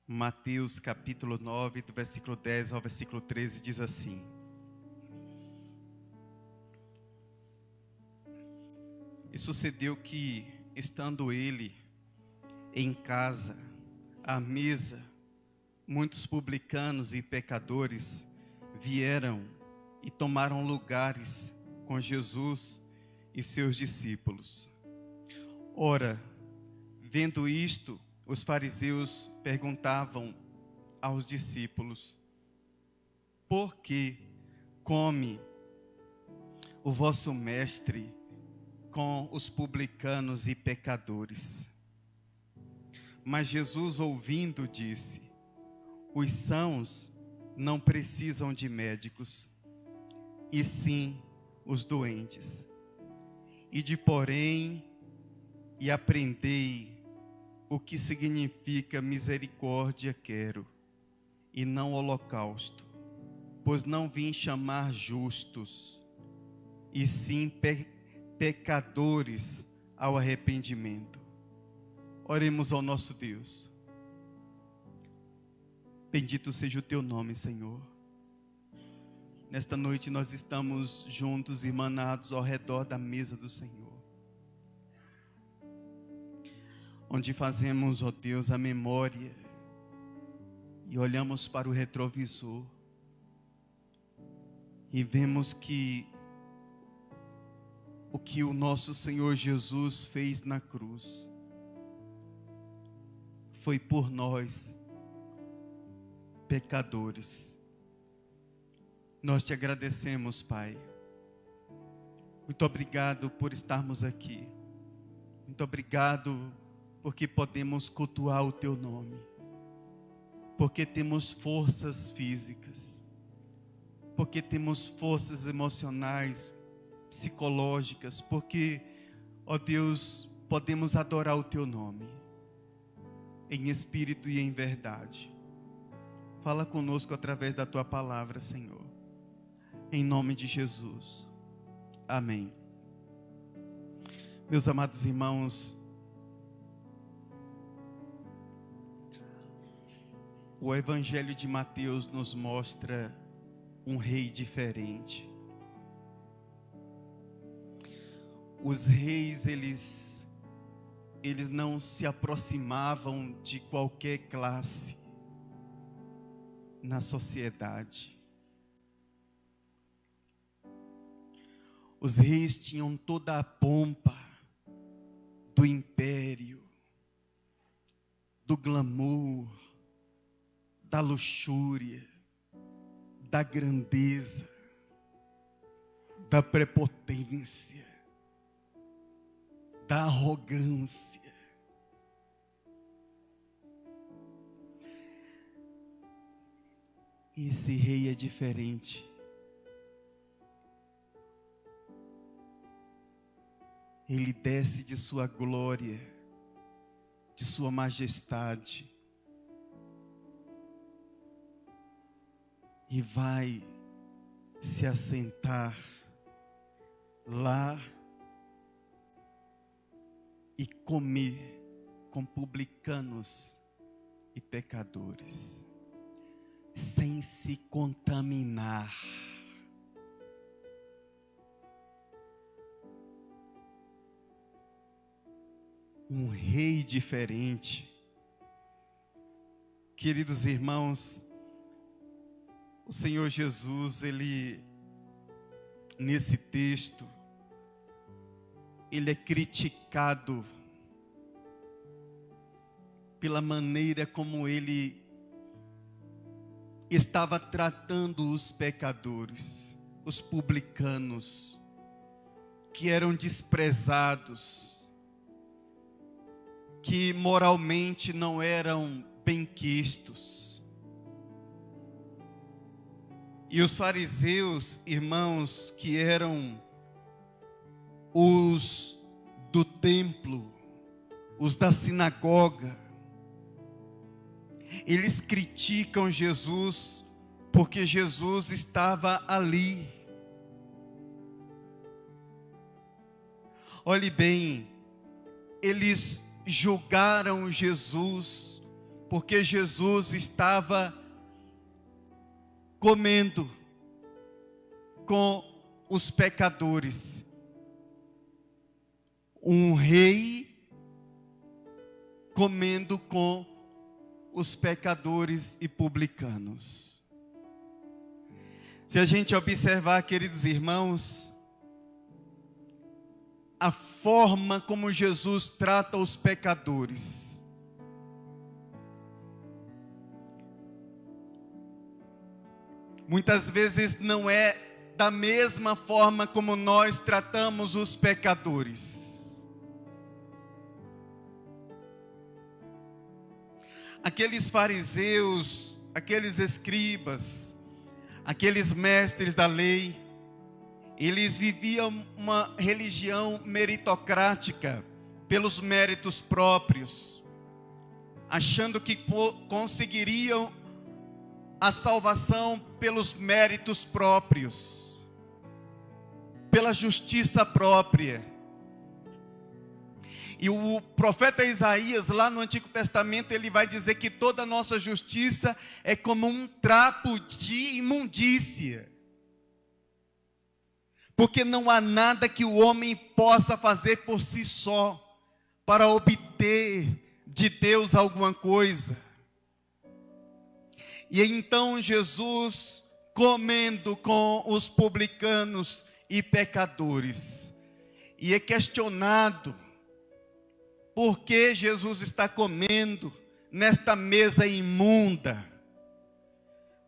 Mateus capítulo 9, do versículo 10 ao versículo 13, diz assim: E sucedeu que, estando ele em casa, à mesa, muitos publicanos e pecadores vieram e tomaram lugares com Jesus e seus discípulos. Ora, vendo isto, os fariseus perguntavam aos discípulos: Por que come o vosso mestre com os publicanos e pecadores? Mas Jesus, ouvindo, disse: Os sãos não precisam de médicos, e sim os doentes. Ide, porém, e aprendei o que significa misericórdia quero, e não holocausto, pois não vim chamar justos, e sim pecadores ao arrependimento. Oremos ao nosso Deus. Bendito seja o teu nome, Senhor. Nesta noite nós estamos juntos, irmanados ao redor da mesa do Senhor, onde fazemos, ó Deus, a memória e olhamos para o retrovisor e vemos que o que o nosso Senhor Jesus fez na cruz foi por nós, pecadores. Nós te agradecemos, Pai. Muito obrigado por estarmos aqui. Muito obrigado porque podemos cultuar o teu nome. Porque temos forças físicas. Porque temos forças emocionais, psicológicas. Porque, ó Deus, podemos adorar o teu nome, em espírito e em verdade. Fala conosco através da tua palavra, Senhor. Em nome de Jesus. Amém. Meus amados irmãos, o Evangelho de Mateus nos mostra um rei diferente. Os reis, eles não se aproximavam de qualquer classe na sociedade. Os reis tinham toda a pompa do império, do glamour, da luxúria, da grandeza, da prepotência, da arrogância. E esse rei é diferente. Ele desce de sua glória, de sua majestade, e vai se assentar lá e comer com publicanos e pecadores, sem se contaminar. Um rei diferente. Queridos irmãos, o Senhor Jesus, ele, nesse texto, ele é criticado pela maneira como ele estava tratando os pecadores, os publicanos, que eram desprezados, que moralmente não eram benquistos. E os fariseus, irmãos, que eram os do templo, os da sinagoga, eles criticam Jesus porque Jesus estava ali. Olhe bem, eles julgaram Jesus porque Jesus estava comendo com os pecadores. Um rei comendo com os pecadores e publicanos. Se a gente observar, queridos irmãos, a forma como Jesus trata os pecadores, muitas vezes não é da mesma forma como nós tratamos os pecadores. Aqueles fariseus, aqueles escribas, aqueles mestres da lei, eles viviam uma religião meritocrática, pelos méritos próprios, achando que conseguiriam a salvação pelos méritos próprios, pela justiça própria. E o profeta Isaías, lá no Antigo Testamento, ele vai dizer que toda a nossa justiça é como um trapo de imundícia. Porque não há nada que o homem possa fazer por si só, para obter de Deus alguma coisa. E então Jesus, comendo com os publicanos e pecadores, e é questionado, por que Jesus está comendo nesta mesa imunda?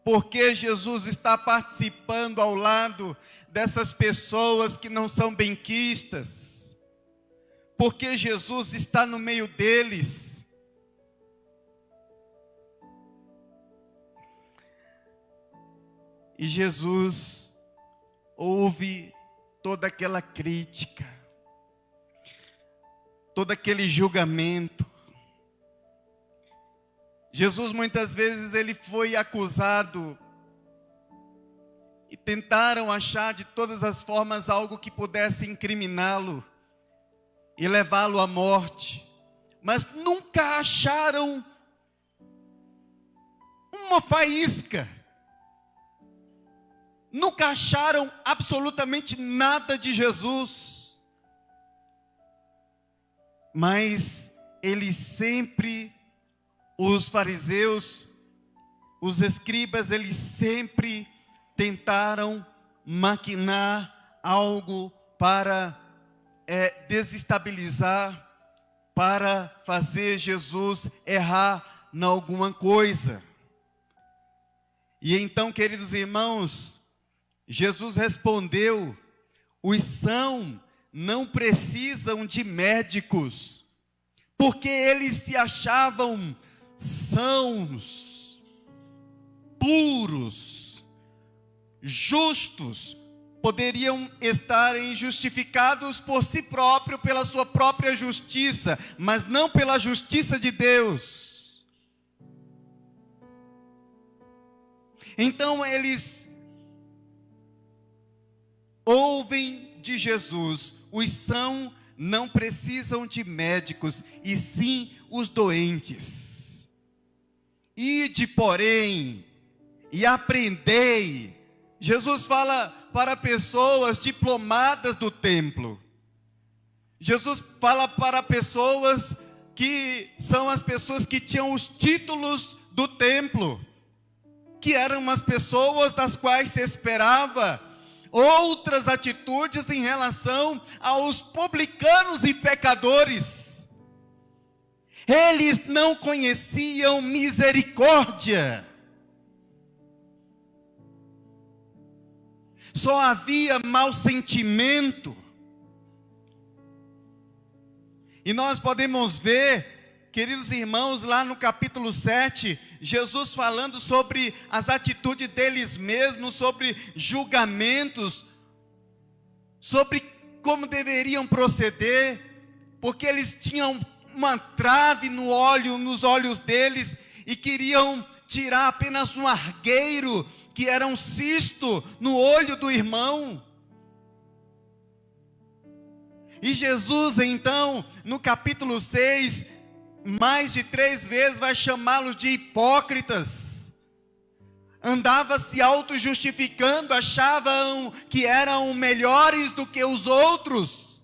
Por que Jesus está participando ao lado dessas pessoas que não são benquistas? Por que Jesus está no meio deles? E Jesus ouve toda aquela crítica, todo aquele julgamento. Jesus muitas vezes ele foi acusado e tentaram achar de todas as formas algo que pudesse incriminá-lo e levá-lo à morte, mas nunca acharam uma faísca, nunca acharam absolutamente nada de Jesus. Mas eles sempre, os fariseus, os escribas, eles sempre tentaram maquinar algo para desestabilizar, para fazer Jesus errar em alguma coisa. E então, queridos irmãos, Jesus respondeu: os sãos não precisam de médicos, porque eles se achavam sãos, puros, justos, poderiam estar justificados por si próprio, pela sua própria justiça, mas não pela justiça de Deus. Então eles ouvem de Jesus: os sãos não precisam de médicos, e sim os doentes. Ide, porém, e aprendei. Jesus fala para pessoas diplomadas do templo. Jesus fala para pessoas que são as pessoas que tinham os títulos do templo, que eram as pessoas das quais se esperava outras atitudes em relação aos publicanos e pecadores. Eles não conheciam misericórdia. Só havia mau sentimento. E nós podemos ver, queridos irmãos, lá no capítulo 7, Jesus falando sobre as atitudes deles mesmos, sobre julgamentos, sobre como deveriam proceder, porque eles tinham uma trave nos olhos deles, e queriam tirar apenas um argueiro, que era um cisto no olho do irmão. E Jesus então, no capítulo 6, mais de 3 vezes vai chamá-los de hipócritas. Andava se auto-justificando, achavam que eram melhores do que os outros.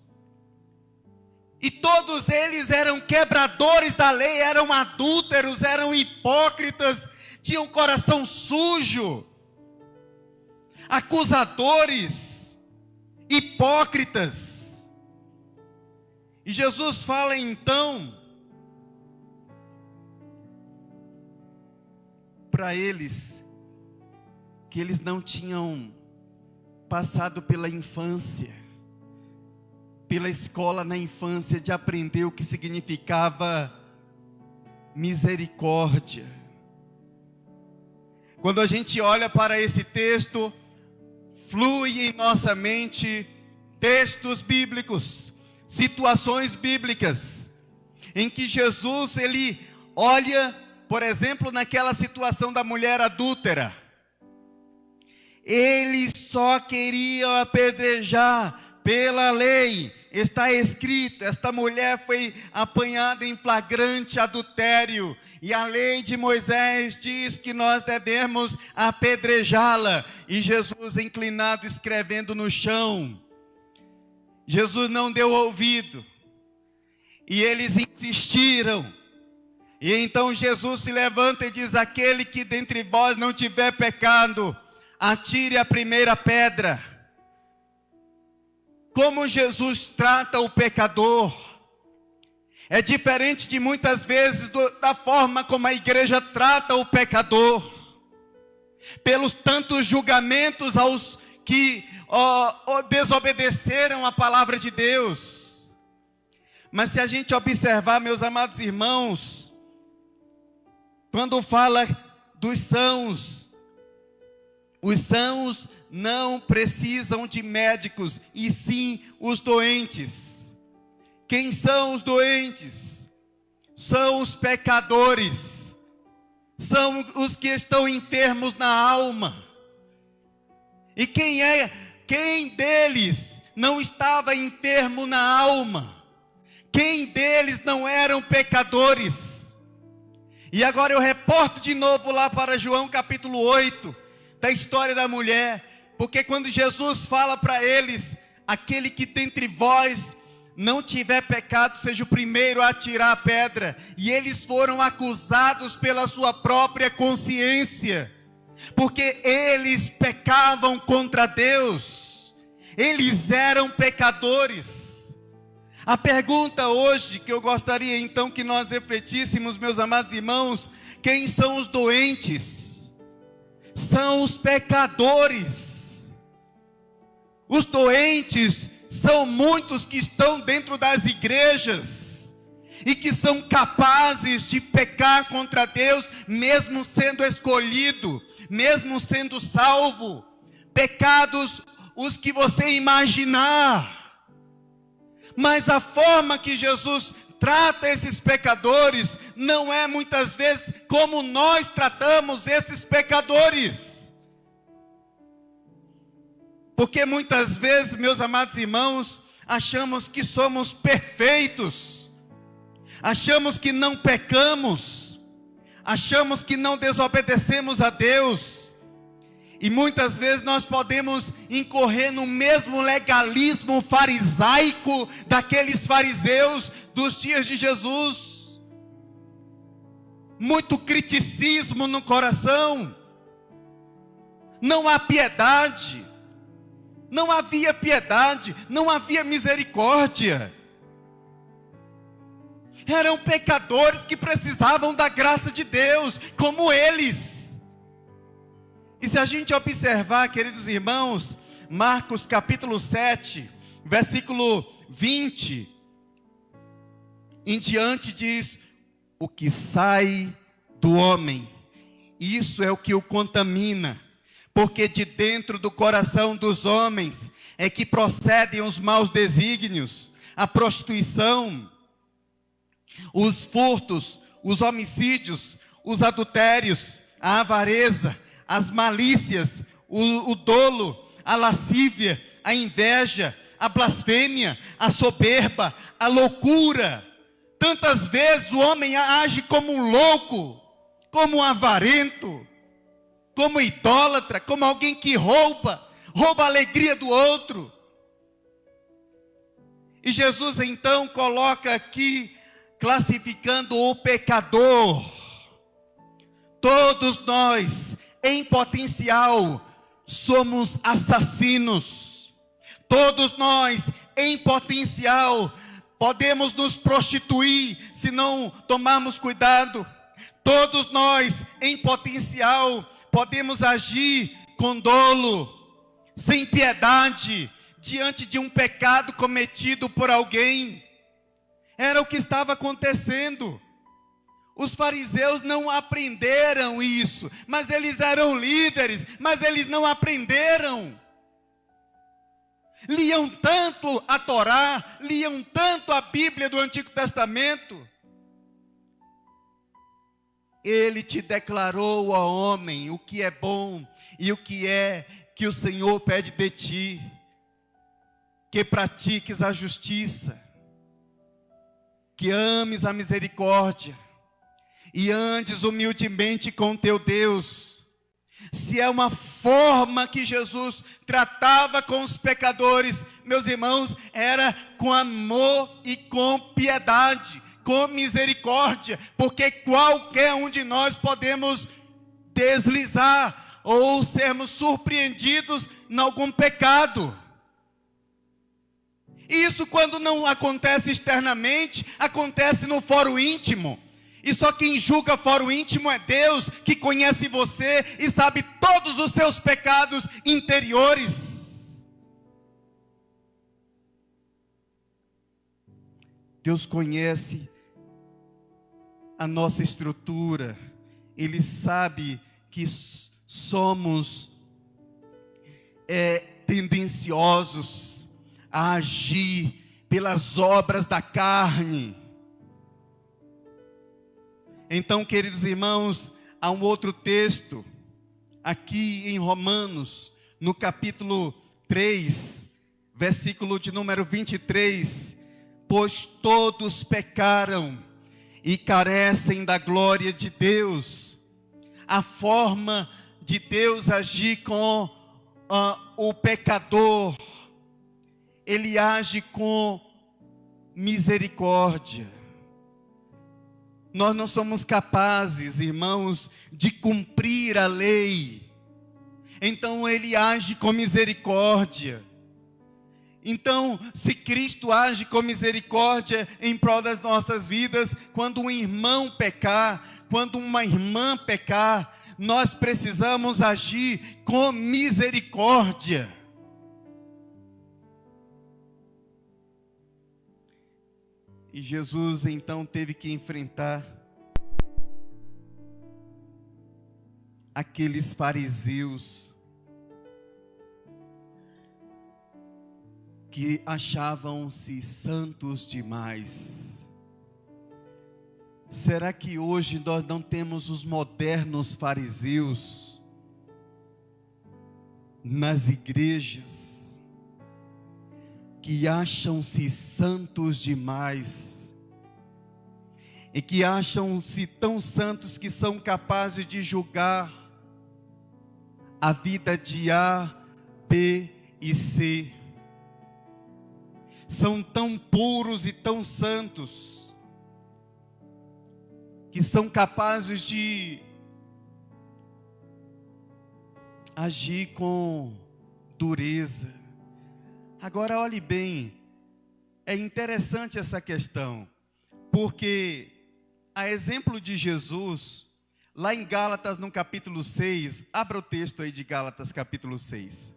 E todos eles eram quebradores da lei, eram adúlteros, eram hipócritas, tinham coração sujo, acusadores, hipócritas. E Jesus fala então para eles que eles não tinham passado pela infância, pela escola na infância, de aprender o que significava misericórdia. Quando a gente olha para esse texto, flui em nossa mente textos bíblicos, situações bíblicas, em que Jesus, ele olha, por exemplo, naquela situação da mulher adúltera. Eles só queriam apedrejar pela lei. Está escrito, esta mulher foi apanhada em flagrante adultério. E a lei de Moisés diz que nós devemos apedrejá-la. E Jesus inclinado, escrevendo no chão. Jesus não deu ouvido. E eles insistiram. E então Jesus se levanta e diz: aquele que dentre vós não tiver pecado, atire a primeira pedra. Como Jesus trata o pecador é diferente de muitas vezes da forma como a igreja trata o pecador, pelos tantos julgamentos aos que desobedeceram a palavra de Deus. Mas se a gente observar, meus amados irmãos, quando fala dos sãos, os sãos não precisam de médicos, e sim os doentes. Quem são os doentes? São os pecadores, são os que estão enfermos na alma. E quem deles não estava enfermo na alma? Quem deles não eram pecadores? E agora eu reporto de novo lá para João capítulo 8, da história da mulher, porque quando Jesus fala para eles: aquele que dentre vós não tiver pecado, seja o primeiro a atirar a pedra. E eles foram acusados pela sua própria consciência, porque eles pecavam contra Deus, eles eram pecadores. A pergunta hoje que eu gostaria então que nós refletíssemos, meus amados irmãos: quem são os doentes? São os pecadores. Os doentes são muitos que estão dentro das igrejas e que são capazes de pecar contra Deus, mesmo sendo escolhido, mesmo sendo salvo. Pecados os que você imaginar. Mas a forma que Jesus trata esses pecadores não é muitas vezes como nós tratamos esses pecadores. Porque muitas vezes, meus amados irmãos, achamos que somos perfeitos, achamos que não pecamos, achamos que não desobedecemos a Deus, e muitas vezes nós podemos incorrer no mesmo legalismo farisaico daqueles fariseus dos dias de Jesus. Muito criticismo no coração, não há piedade. Não havia piedade, não havia misericórdia. Eram pecadores que precisavam da graça de Deus, como eles. E se a gente observar, queridos irmãos, Marcos capítulo 7, versículo 20, em diante diz: o que sai do homem, isso é o que o contamina. Porque de dentro do coração dos homens é que procedem os maus desígnios, a prostituição, os furtos, os homicídios, os adultérios, a avareza, as malícias, o dolo, a lascívia, a inveja, a blasfêmia, a soberba, a loucura. Tantas vezes o homem age como um louco, como um avarento, como idólatra, como alguém que rouba a alegria do outro. E Jesus então coloca aqui, classificando o pecador. Todos nós, em potencial, somos assassinos. Todos nós, em potencial, podemos nos prostituir se não tomarmos cuidado. Todos nós, em potencial, podemos agir com dolo, sem piedade, diante de um pecado cometido por alguém. Era o que estava acontecendo. Os fariseus não aprenderam isso, mas eles eram líderes, mas eles não aprenderam. Liam tanto a Torá, liam tanto a Bíblia do Antigo Testamento. Ele te declarou, ó homem, o que é bom e o que é que o Senhor pede de ti. Que pratiques a justiça, que ames a misericórdia e andes humildemente com teu Deus. Se é uma forma que Jesus tratava com os pecadores, meus irmãos, era com amor e com piedade, com misericórdia, porque qualquer um de nós podemos deslizar ou sermos surpreendidos em algum pecado. Isso, quando não acontece externamente, acontece no fórum íntimo. E só quem julga fórum íntimo é Deus, que conhece você e sabe todos os seus pecados interiores. Deus conhece a nossa estrutura. Ele sabe que somos tendenciosos a agir pelas obras da carne. Então, queridos irmãos, há um outro texto, aqui em Romanos, no capítulo 3, versículo de número 23, pois todos pecaram e carecem da glória de Deus. A forma de Deus agir com o pecador, Ele age com misericórdia. Nós não somos capazes, irmãos, de cumprir a lei. Então Ele age com misericórdia. Então, se Cristo age com misericórdia em prol das nossas vidas, quando um irmão pecar, quando uma irmã pecar, nós precisamos agir com misericórdia. E Jesus então teve que enfrentar aqueles fariseus que achavam-se santos demais. Será que hoje nós não temos os modernos fariseus nas igrejas? Que acham-se santos demais, e que acham-se tão santos que são capazes de julgar a vida de A, B e C. São tão puros e tão santos, que são capazes de agir com dureza. Agora olhe bem, é interessante essa questão, porque a exemplo de Jesus, lá em Gálatas no capítulo 6, abra o texto aí de Gálatas capítulo 6.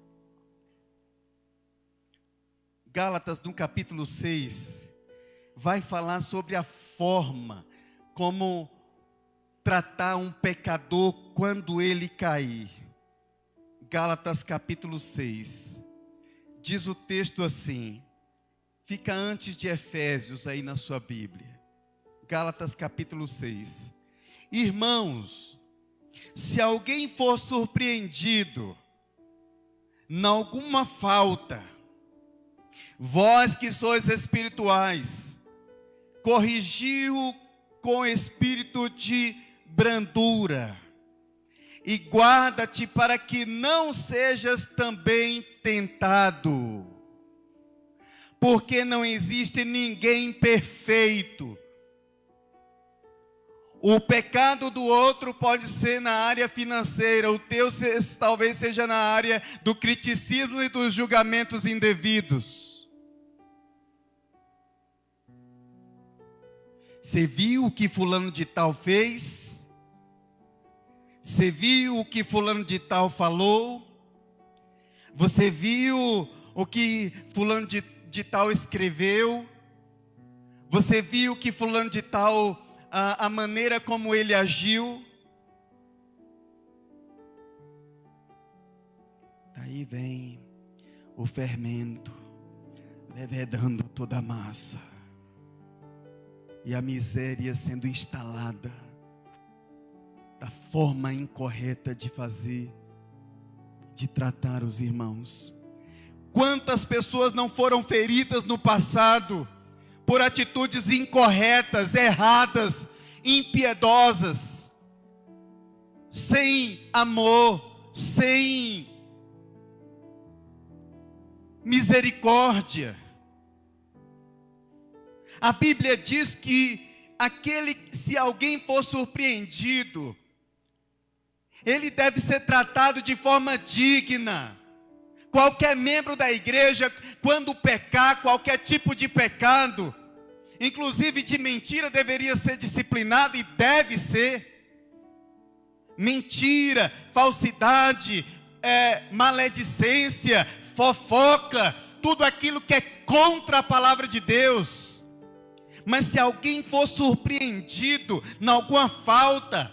Gálatas no capítulo 6, vai falar sobre a forma como tratar um pecador quando ele cair. Gálatas capítulo 6. Diz o texto assim, fica antes de Efésios aí na sua Bíblia. Gálatas capítulo 6. Irmãos, se alguém for surpreendido em alguma falta, vós que sois espirituais, corrigiu com espírito de brandura, e guarda-te para que não sejas também tentado, porque não existe ninguém perfeito. O pecado do outro pode ser na área financeira, o teu talvez seja na área do criticismo e dos julgamentos indevidos. Você viu o que fulano de tal fez? Você viu o que fulano de tal falou? Você viu o que fulano de tal escreveu? Você viu o que fulano de tal, a maneira como ele agiu? Daí vem o fermento, levedando toda a massa. E a miséria sendo instalada, da forma incorreta de fazer, de tratar os irmãos. Quantas pessoas não foram feridas no passado, por atitudes incorretas, erradas, impiedosas, sem amor, sem misericórdia. A Bíblia diz que se alguém for surpreendido, ele deve ser tratado de forma digna. Qualquer membro da igreja, quando pecar, qualquer tipo de pecado, inclusive de mentira, deveria ser disciplinado, e deve ser. Mentira, falsidade, maledicência, fofoca, tudo aquilo que é contra a palavra de Deus. Mas se alguém for surpreendido em alguma falta,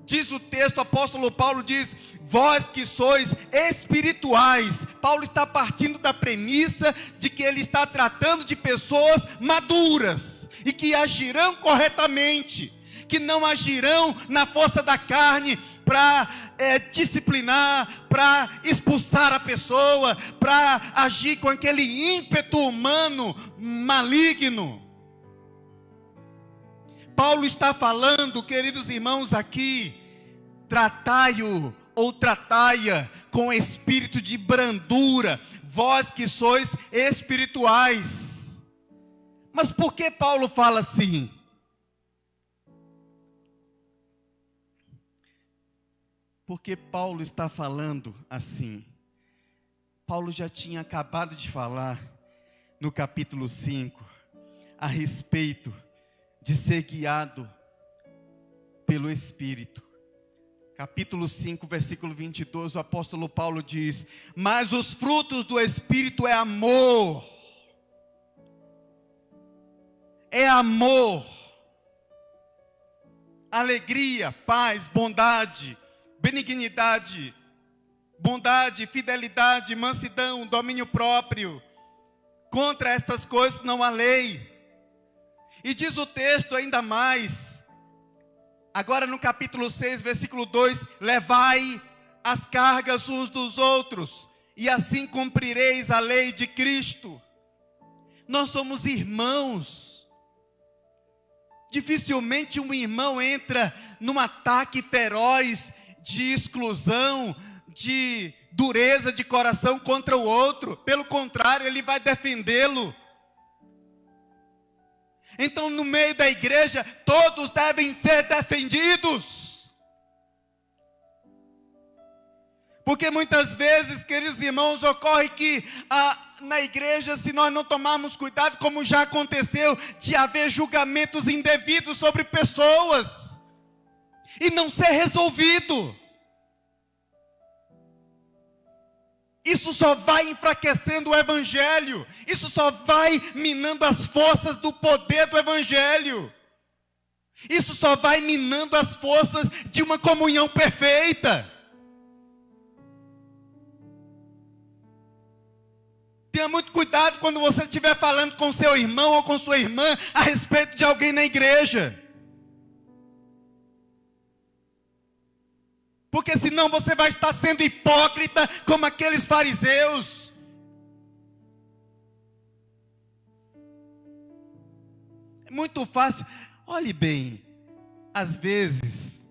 diz o texto, o apóstolo Paulo diz: vós que sois espirituais. Paulo está partindo da premissa de que ele está tratando de pessoas maduras, e que agirão corretamente, que não agirão na força da carne, para disciplinar, para expulsar a pessoa, para agir com aquele ímpeto humano maligno. Paulo está falando, queridos irmãos, aqui: tratai-o ou tratai-a com espírito de brandura, vós que sois espirituais. Mas por que Paulo fala assim? Porque Paulo está falando assim. Paulo já tinha acabado de falar no capítulo 5 a respeito de ser guiado pelo Espírito. Capítulo 5, versículo 22, o apóstolo Paulo diz: mas os frutos do Espírito é amor. É amor, alegria, paz, bondade, benignidade, bondade, fidelidade, mansidão, domínio próprio. Contra estas coisas não há lei. E diz o texto ainda mais, agora no capítulo 6, versículo 2: levai as cargas uns dos outros, e assim cumprireis a lei de Cristo. Nós somos irmãos. Dificilmente um irmão entra num ataque feroz de exclusão, de dureza de coração contra o outro. Pelo contrário, ele vai defendê-lo. Então, no meio da igreja, todos devem ser defendidos. Porque muitas vezes, queridos irmãos, ocorre que na igreja, se nós não tomarmos cuidado, como já aconteceu, de haver julgamentos indevidos sobre pessoas, e não ser resolvido. Isso só vai enfraquecendo o Evangelho. Isso só vai minando as forças do poder do Evangelho. Isso só vai minando as forças de uma comunhão perfeita. Tenha muito cuidado quando você estiver falando com seu irmão ou com sua irmã a respeito de alguém na igreja. Porque senão você vai estar sendo hipócrita como aqueles fariseus. muito fácil. Olhe bem, às vezes,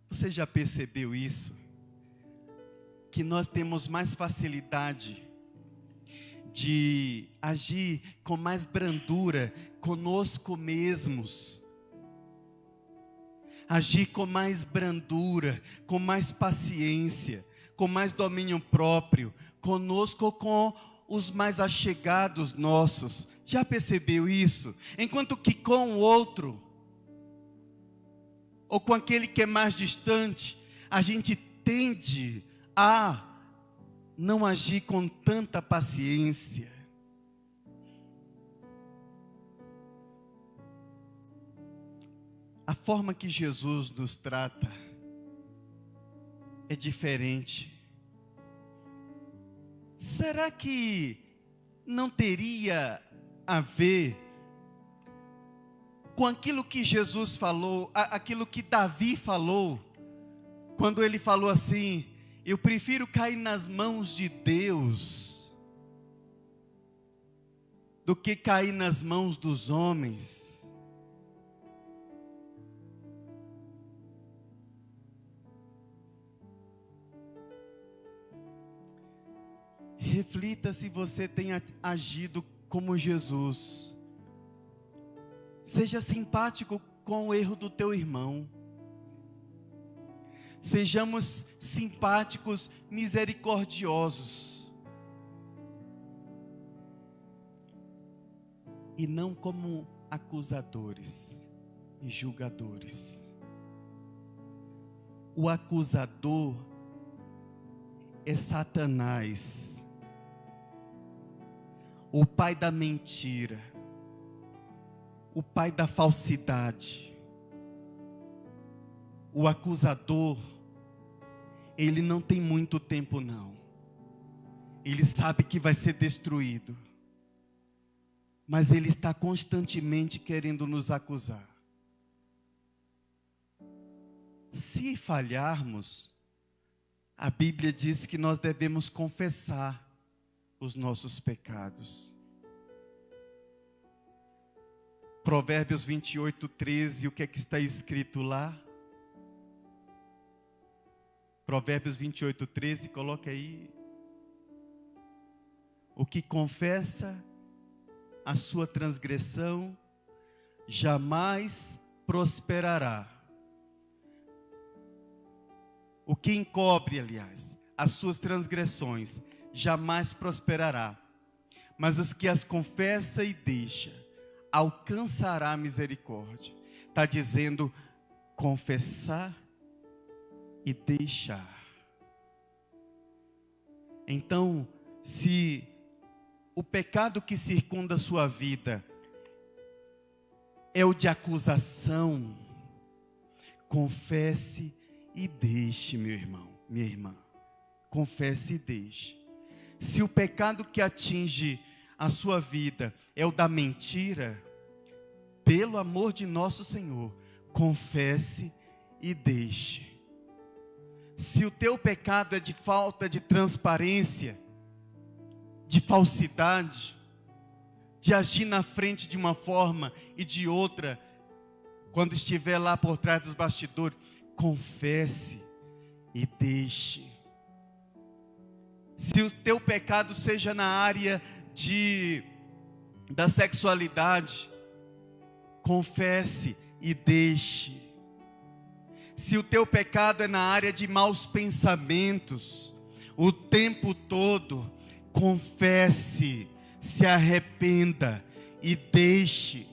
você já percebeu isso? Que nós temos mais facilidade de agir com mais brandura conosco mesmos, agir com mais brandura, com mais paciência, com mais domínio próprio, conosco ou com os mais achegados nossos. Já percebeu isso? Enquanto que com o outro, ou com aquele que é mais distante, a gente tende a não agir com tanta paciência. A forma que Jesus nos trata é diferente. Será que não teria a ver com aquilo que Jesus falou, aquilo que Davi falou, quando ele falou assim: eu prefiro cair nas mãos de Deus do que cair nas mãos dos homens? Reflita se você tem agido como Jesus. Seja simpático com o erro do teu irmão. Sejamos simpáticos, misericordiosos. E não como acusadores e julgadores. O acusador é Satanás, o pai da mentira, o pai da falsidade. O acusador, ele não tem muito tempo não. Ele sabe que vai ser destruído, mas ele está constantemente querendo nos acusar. Se falharmos, a Bíblia diz que nós devemos confessar os nossos pecados. Provérbios 28:13, o que é que está escrito lá? Provérbios 28:13, coloca aí. O que confessa a sua transgressão jamais prosperará. O que encobre, aliás, as suas transgressões jamais prosperará, mas os que as confessa e deixa alcançará a misericórdia. Está dizendo confessar e deixar. Então, se o pecado que circunda a sua vida é o de acusação, confesse e deixe, meu irmão, minha irmã. Confesse e deixe. Se o pecado que atinge a sua vida é o da mentira, pelo amor de nosso Senhor, confesse e deixe. Se o teu pecado é de falta de transparência, de falsidade, de agir na frente de uma forma e de outra, quando estiver lá por trás dos bastidores, confesse e deixe. Se o teu pecado seja na área da sexualidade, confesse e deixe. Se o teu pecado é na área de maus pensamentos, o tempo todo, confesse, se arrependa e deixe.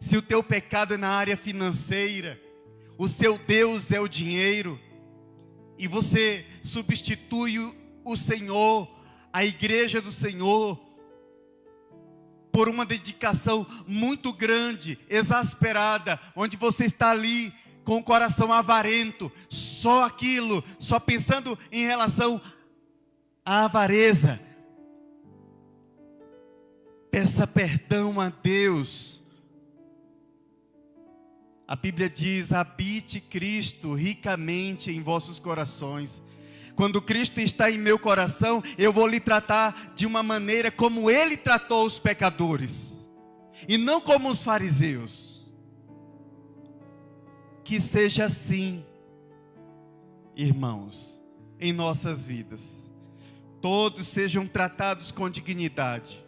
Se o teu pecado é na área financeira, o seu Deus é o dinheiro, e você substitui o Senhor, a igreja do Senhor, por uma dedicação muito grande, exasperada, onde você está ali com o coração avarento, só aquilo, só pensando em relação à avareza. Peça perdão a Deus. A Bíblia diz: habite Cristo ricamente em vossos corações. Quando Cristo está em meu coração, eu vou lhe tratar de uma maneira como Ele tratou os pecadores, e não como os fariseus. Que seja assim, irmãos, em nossas vidas. Todos sejam tratados com dignidade.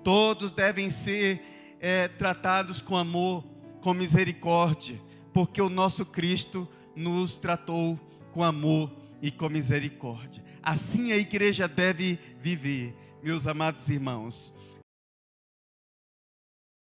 Todos devem ser tratados com amor, com misericórdia, porque o nosso Cristo nos tratou com amor e com misericórdia. Assim a igreja deve viver, meus amados irmãos.